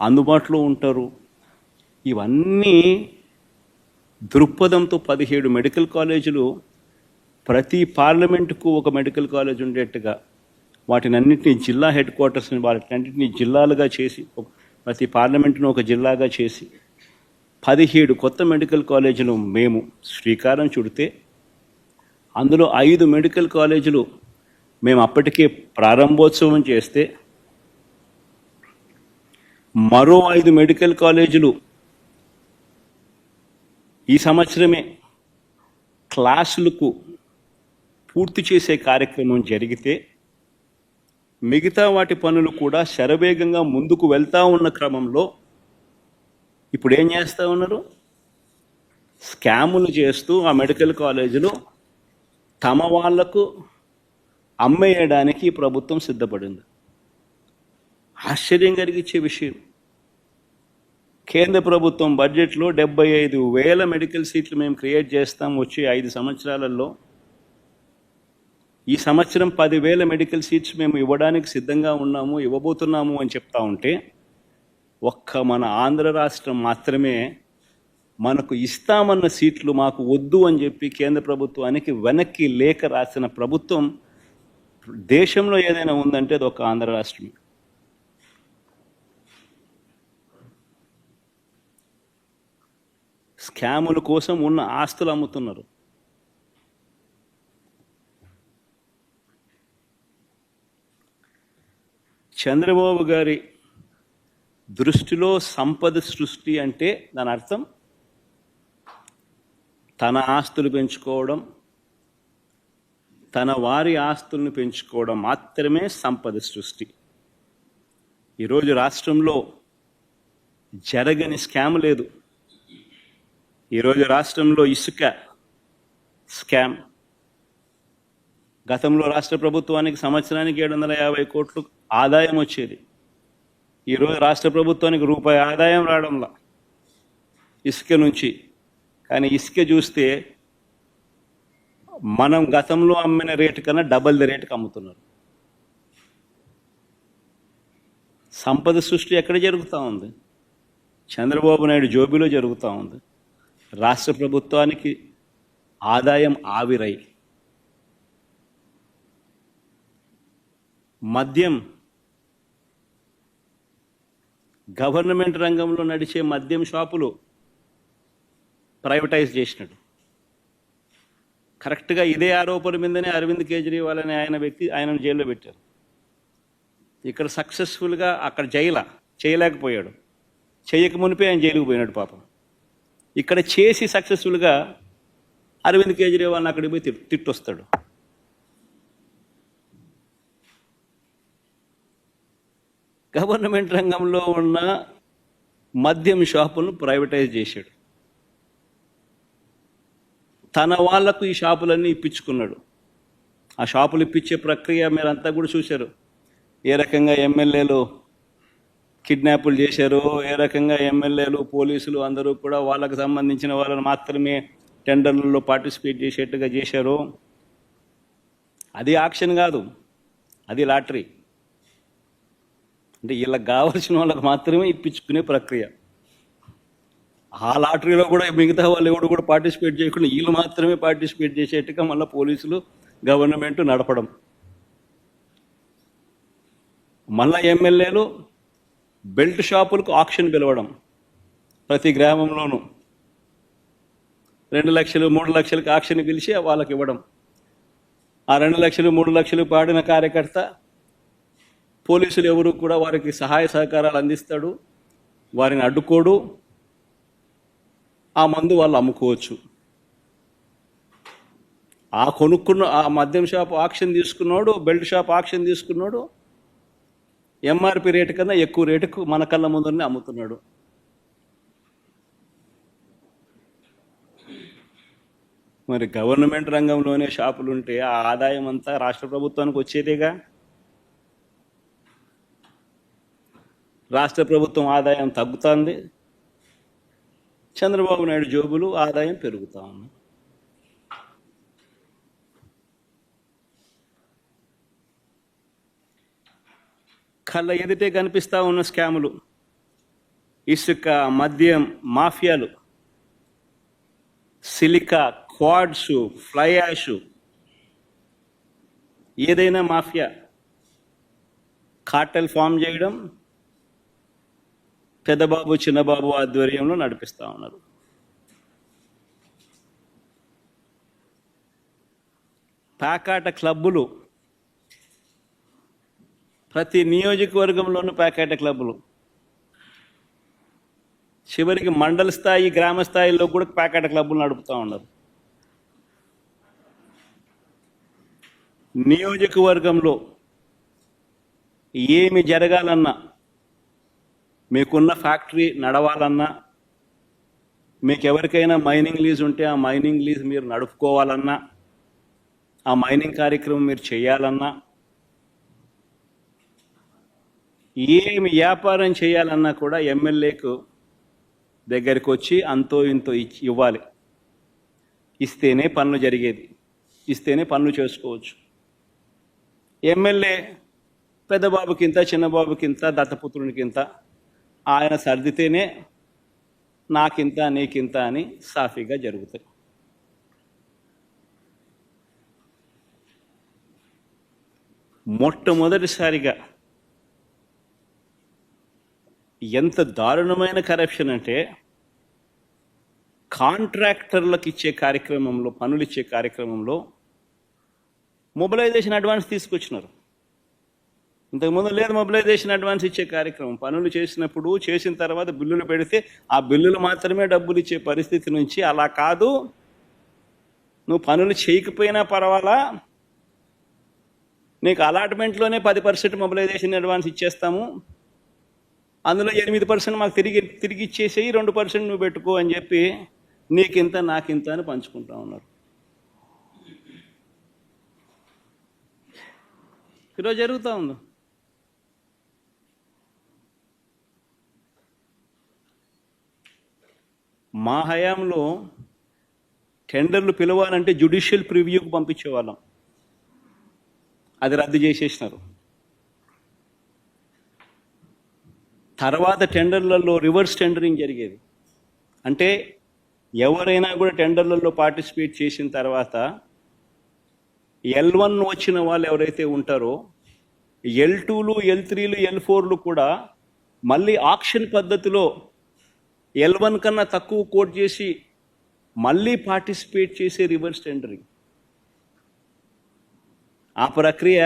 అందుబాటులో ఉంటారు. ఇవన్నీ దృక్పథంతో 17 మెడికల్ కాలేజీలు, ప్రతి పార్లమెంటుకు ఒక మెడికల్ కాలేజ్ ఉండేట్టుగా వాటినన్నింటినీ జిల్లా హెడ్ క్వార్టర్స్ని వాటినన్నింటినీ జిల్లాలుగా చేసి, ప్రతి పార్లమెంటును ఒక జిల్లాగా చేసి 17 కొత్త మెడికల్ కాలేజీలు మేము శ్రీకారం చుడితే, అందులో 5 మెడికల్ కాలేజీలు మేము అప్పటికే ప్రారంభోత్సవం చేస్తే, మరో 5 మెడికల్ కాలేజీలు ఈ సంవత్సరమే క్లాసులకు పూర్తి చేసే కార్యక్రమం జరిగితే, మిగతా వాటి పనులు కూడా శరవేగంగా ముందుకు వెళ్తూ ఉన్న క్రమంలో ఇప్పుడు ఏం చేస్తూ ఉన్నారు? స్కాములు చేస్తూ ఆ మెడికల్ కాలేజీలు తమ వాళ్లకు అమ్మేయడానికి ప్రభుత్వం సిద్ధపడింది. ఆశ్చర్యం కలిగించే విషయం, కేంద్ర ప్రభుత్వం బడ్జెట్లో 75,000 మెడికల్ సీట్లు మేము క్రియేట్ చేస్తాం వచ్చే 5 సంవత్సరాలలో. ఈ సంవత్సరం 10,000 మెడికల్ సీట్స్ మేము ఇవ్వడానికి సిద్ధంగా ఉన్నాము, ఇవ్వబోతున్నాము అని చెప్తా ఉంటే, ఒక్క మన ఆంధ్ర రాష్ట్రం మాత్రమే మనకు ఇస్తామన్న సీట్లు మాకు వద్దు అని చెప్పి కేంద్ర ప్రభుత్వానికి వెనక్కి లేఖ రాసిన ప్రభుత్వం దేశంలో ఏదైనా ఉందంటే అది ఒక ఆంధ్ర రాష్ట్రమే. స్కాముల కోసం ఉన్న ఆస్తులు అమ్ముతున్నారు. చంద్రబాబు గారి దృష్టిలో సంపద సృష్టి అంటే దాని అర్థం తన ఆస్తులు పెంచుకోవడం, తన వారి ఆస్తులను పెంచుకోవడం మాత్రమే సంపద సృష్టి. ఈరోజు రాష్ట్రంలో జరగని స్కామ్ లేదు. ఈరోజు రాష్ట్రంలో ఇసుక స్కామ్, గతంలో రాష్ట్ర ప్రభుత్వానికి సంవత్సరానికి 750 కోట్లు ఆదాయం వచ్చేది. ఈరోజు రాష్ట్ర ప్రభుత్వానికి రూపాయి ఆదాయం రావడంలా ఇసుక నుంచి. కానీ ఇసుక చూస్తే మనం గతంలో అమ్మిన రేటు కన్నా డబల్ ది రేటుకి అమ్ముతున్నారు. సంపద సృష్టి ఎక్కడ జరుగుతూ ఉంది? చంద్రబాబు నాయుడు జోబిలో జరుగుతూ ఉంది. రాష్ట్ర ప్రభుత్వానికి ఆదాయం ఆవిరై. మద్యం, గవర్నమెంట్ రంగంలో నడిచే మద్యం షాపులు ప్రైవేటైజ్ చేసినాడు. కరెక్ట్గా ఇదే ఆరోపణ మీదనే అరవింద్ కేజ్రీవాల్ అనే ఆయనను జైల్లో పెట్టారు. ఇక్కడ సక్సెస్ఫుల్గా అక్కడ చేయలేకపోయాడు. చేయక మునిపే ఆయన జైలుకు పోయినాడు పాపం. ఇక్కడ చేసి సక్సెస్ఫుల్గా అరవింద్ కేజ్రీవాల్ని అక్కడికి పోయి తిట్టొస్తాడు. గవర్నమెంట్ రంగంలో ఉన్న మద్యం షాపులను ప్రైవేటైజ్ చేశాడు. తన వాళ్లకు ఈ షాపులన్నీ ఇప్పించుకున్నాడు. ఆ షాపులు ఇప్పించే ప్రక్రియ మీరంతా కూడా చూశారు. ఏ రకంగా ఎమ్మెల్యేలు కిడ్నాపులు చేశారు, ఏ రకంగా ఎమ్మెల్యేలు పోలీసులు అందరూ కూడా వాళ్ళకు సంబంధించిన వాళ్ళని మాత్రమే టెండర్లలో పార్టిసిపేట్ చేసేట్టుగా చేశారు. అది ఆక్షన్ కాదు, అది లాటరీ. అంటే వీళ్ళకి కావాల్సిన వాళ్ళకి మాత్రమే ఇప్పించుకునే ప్రక్రియ. ఆ లాటరీలో కూడా మిగతా వాళ్ళు ఎవరు కూడా పార్టిసిపేట్ చేయకుండా వీళ్ళు మాత్రమే పార్టిసిపేట్ చేసేట్టుగా మళ్ళీ పోలీసులు గవర్నమెంట్ నడపడం. మళ్ళా ఎమ్మెల్యేలు బెల్ట్ షాపులకు ఆక్షన్ పిలవడం. ప్రతి గ్రామంలోనూ 2 లక్షలు 3 లక్షలకు ఆక్షన్ పిలిచి వాళ్ళకి ఇవ్వడం. ఆ 2 లక్షలు 3 లక్షలు పాడిన కార్యకర్త పోలీసులు ఎవరు కూడా వారికి సహాయ సహకారాలు అందిస్తాడు, వారిని అడ్డుకోడు. ఆ మందు వాళ్ళు అమ్ముకోవచ్చు. ఆ మద్యం షాప్ ఆక్షన్ తీసుకున్నాడు, బెల్ట్ షాప్ ఆక్షన్ తీసుకున్నాడు, ఎంఆర్పి రేటు కన్నా ఎక్కువ రేటుకు మన కళ్ళ ముందరనే అమ్ముతున్నాడు. మరి గవర్నమెంట్ రంగంలోనే షాపులు ఉంటే ఆ ఆదాయం అంతా రాష్ట్ర ప్రభుత్వానికి వచ్చేదేగా. రాష్ట్ర ప్రభుత్వం ఆదాయం తగ్గుతుంది, చంద్రబాబు నాయుడు జోబులు ఆదాయం పెరుగుతూ ఉంది. కళ్ళ ఎదుటే కనిపిస్తూ ఉన్న స్కాములు ఇసుక, మద్యం మాఫియాలు, సిలికా, క్వాడ్స్, ఫ్లై యాష్, ఏదైనా మాఫియా కార్టెల్ ఫామ్ చేయడం పెద్దబాబు చిన్నబాబు ఆధ్వర్యంలో నడిపిస్తూ ఉన్నారు. ప్యాకాట క్లబ్బులు, ప్రతి నియోజకవర్గంలోనూ ప్యాకాట క్లబ్బులు, చివరికి మండల స్థాయి గ్రామ స్థాయిలో కూడా ప్యాకాట క్లబ్బులు నడుపుతూ ఉన్నారు. నియోజకవర్గంలో ఏమి జరగాలన్నా, మీకున్న ఫ్యాక్టరీ నడవాలన్నా, మీకు ఎవరికైనా మైనింగ్ లీజ్ ఉంటే ఆ మైనింగ్ లీజ్ మీరు నడుపుకోవాలన్నా, ఆ మైనింగ్ కార్యక్రమం మీరు చేయాలన్నా, ఏమి వ్యాపారం చేయాలన్నా కూడా ఎమ్మెల్యేకు దగ్గరికి వచ్చి అంతో ఇంతో ఇవ్వాలి. ఇస్తేనే పనులు జరిగేది, ఇస్తేనే పనులు చేసుకోవచ్చు. ఎమ్మెల్యే పెద్దబాబుకింత, చిన్నబాబుకింత, దత్తపుత్రునికింత, ఆయన సర్దితేనే నాకింత నీకింత అని సాఫీగా జరుగుతాయి. మొట్టమొదటిసారిగా ఎంత దారుణమైన కరప్షన్ అంటే, కాంట్రాక్టర్లకు ఇచ్చే కార్యక్రమంలో, పనులు ఇచ్చే కార్యక్రమంలో మొబిలైజేషన్ అడ్వాన్స్ తీసుకొచ్చినారు. ఇంతకుముందు లేదు మొబిలైజేషన్ అడ్వాన్స్ ఇచ్చే కార్యక్రమం. పనులు చేసినప్పుడు, చేసిన తర్వాత బిల్లులు పెడితే ఆ బిల్లులు మాత్రమే డబ్బులు ఇచ్చే పరిస్థితి నుంచి, అలా కాదు, నువ్వు పనులు చేయకపోయినా పర్వాలా, నీకు అలాట్మెంట్లోనే 10% మొబిలైజేషన్ అడ్వాన్స్ ఇచ్చేస్తాము, అందులో 8% మాకు తిరిగి ఇచ్చేసేయి, 2% నువ్వు పెట్టుకో అని చెప్పి నీకింత నాకింత అని పంచుకుంటా ఉన్నారు. ఈరోజు జరుగుతూ ఉంది. మా హయాంలో టెండర్లు పిలవాలంటే జ్యుడిషియల్ ప్రివ్యూకి పంపించేవాళ్ళం, అది రద్దు చేసేసినారు. తర్వాత టెండర్లలో రివర్స్ టెండరింగ్ జరిగేది. అంటే ఎవరైనా కూడా టెండర్లలో పార్టిసిపేట్ చేసిన తర్వాత L1 వచ్చిన వాళ్ళు ఎవరైతే ఉంటారో, L2లు, L3లు, L4లు కూడా మళ్ళీ ఆక్షన్ పద్ధతిలో L1 కన్నా తక్కువ కోట్ చేసి మళ్ళీ పార్టిసిపేట్ చేసే రివర్స్ టెండరింగ్. ఆ ప్రక్రియ